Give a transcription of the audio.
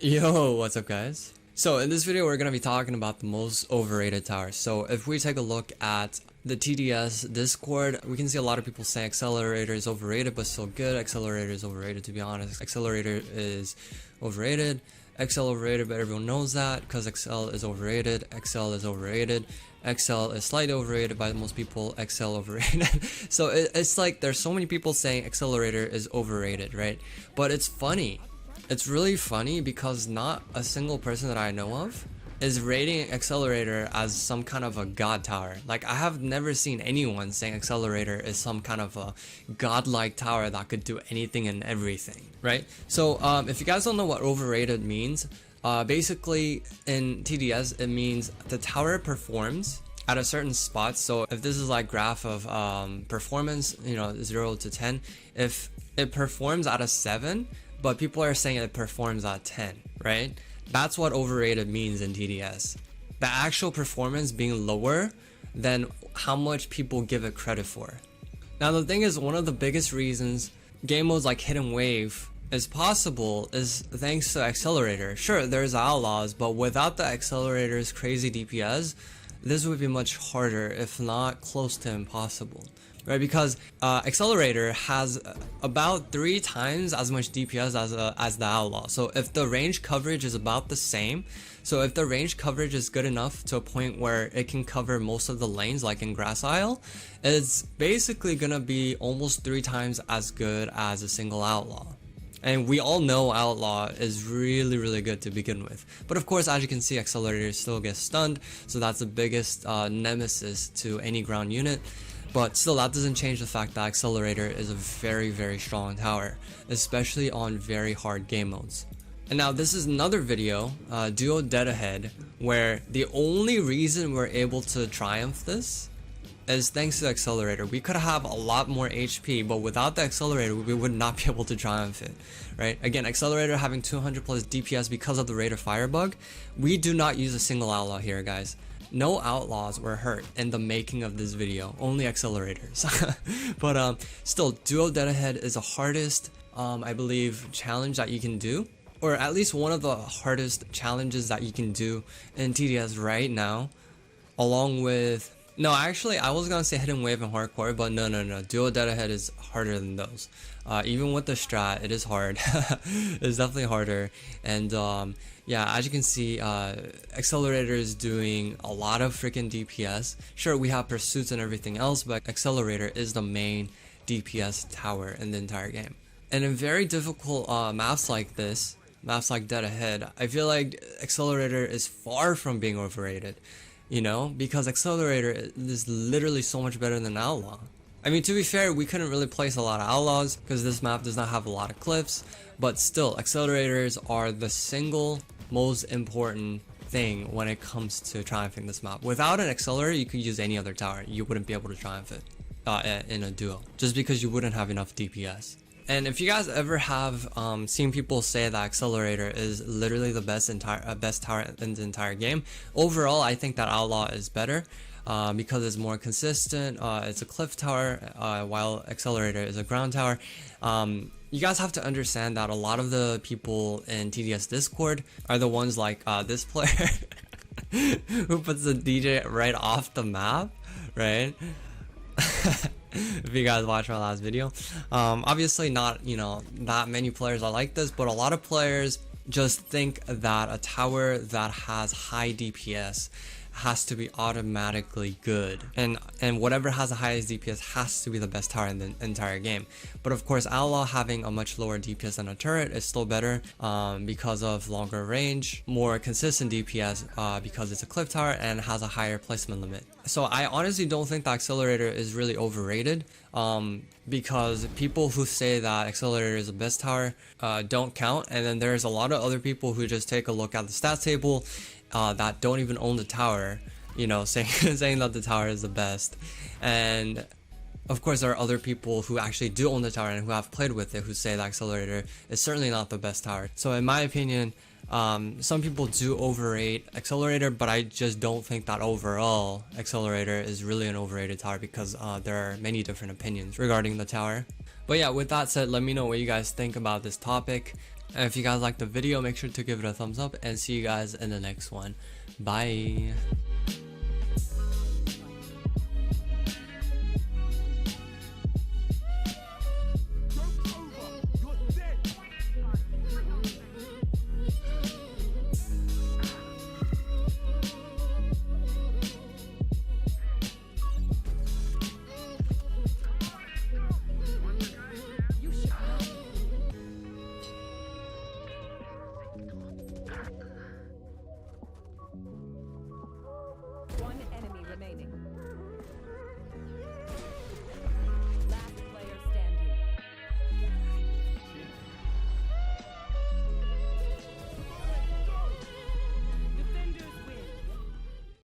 Yo, what's up guys? So in this video we're going to be talking about the most overrated towers. So if we take a look at the TDS Discord, we can see a lot of people saying Accelerator is overrated but still good. Accelerator is overrated, to be honest. Accelerator is overrated. XL overrated, but everyone knows that because XL is overrated. XL is overrated. XL is slightly overrated by most people. XL overrated. So it's like there's so many people saying Accelerator is overrated, right? But it's funny. It's really funny because not a single person that I know of is rating Accelerator as some kind of a god tower. Like, I have never seen anyone saying Accelerator is some kind of a godlike tower that could do anything and everything, right? So if you guys don't know what overrated means, basically in TDS it means the tower performs at a certain spot. So if this is like graph of performance, 0 to 10, if it performs at a 7, but people are saying it performs at 10, right? That's what overrated means in TDS. The actual performance being lower than how much people give it credit for. Now the thing is, one of the biggest reasons game modes like Hidden Wave is possible is thanks to Accelerator. Sure, there's Outlaws, but without the Accelerator's crazy DPS, this would be much harder, if not close to impossible. Right, because Accelerator has about 3 times as much DPS as the Outlaw. So if the range coverage is about the same, so if the range coverage is good enough to a point where it can cover most of the lanes like in Grass Isle, it's basically gonna be almost 3 times as good as a single Outlaw. And we all know Outlaw is really good to begin with. But of course, as you can see, Accelerator still gets stunned, so that's the biggest nemesis to any ground unit. But still, that doesn't change the fact that Accelerator is a very strong tower, especially on very hard game modes. And now this is another video, Duo Dead Ahead, where the only reason we're able to triumph this is thanks to Accelerator. We could have a lot more HP, but without the Accelerator, we would not be able to triumph it, right? Again, Accelerator having 200 plus DPS because of the Rate of Fire bug. We do not use a single Outlaw here, guys. No Outlaws were hurt in the making of this video, only Accelerators. But still, Duo Dead Ahead is the hardest, I believe, challenge that you can do, or at least one of the hardest challenges that you can do in TDS right now, along with... No, actually, I was gonna say Hidden Wave and Hardcore, but no. Duo Dead Ahead is harder than those. Even with the strat, it is hard. It's definitely harder. And yeah, as you can see, Accelerator is doing a lot of freaking DPS. Sure, we have pursuits and everything else, but Accelerator is the main DPS tower in the entire game. And in very difficult maps like this, maps like Dead Ahead, I feel like Accelerator is far from being overrated. You know, because Accelerator is literally so much better than Outlaw. I mean, to be fair, we couldn't really place a lot of Outlaws because this map does not have a lot of cliffs, but still, Accelerators are the single most important thing when it comes to triumphing this map. Without an Accelerator, you could use any other tower. You wouldn't be able to triumph it in a duo, just because you wouldn't have enough DPS. And if you guys ever have seen people say that Accelerator is literally the best tower in the entire game, overall I think that Outlaw is better because it's more consistent. It's a cliff tower while Accelerator is a ground tower. You guys have to understand that a lot of the people in TDS Discord are the ones like this player who puts the DJ right off the map, right? If you guys watched my last video, obviously not that many players are like this, but a lot of players just think that a tower that has high DPS has to be automatically good, and whatever has the highest DPS has to be the best tower in the entire game. But of course, Outlaw having a much lower DPS than a turret is still better because of longer range, more consistent DPS because it's a cliff tower and has a higher placement limit. So I honestly don't think the Accelerator is really overrated because people who say that Accelerator is the best tower don't count, and then there's a lot of other people who just take a look at the stats table that don't even own the tower, saying that the tower is the best. And of course, there are other people who actually do own the tower and who have played with it who say that Accelerator is certainly not the best tower. So in my opinion, some people do overrate Accelerator, but I just don't think that overall Accelerator is really an overrated tower because there are many different opinions regarding the tower. But yeah, with that said, let me know what you guys think about this topic. And if you guys liked the video, make sure to give it a thumbs up and see you guys in the next one. Bye.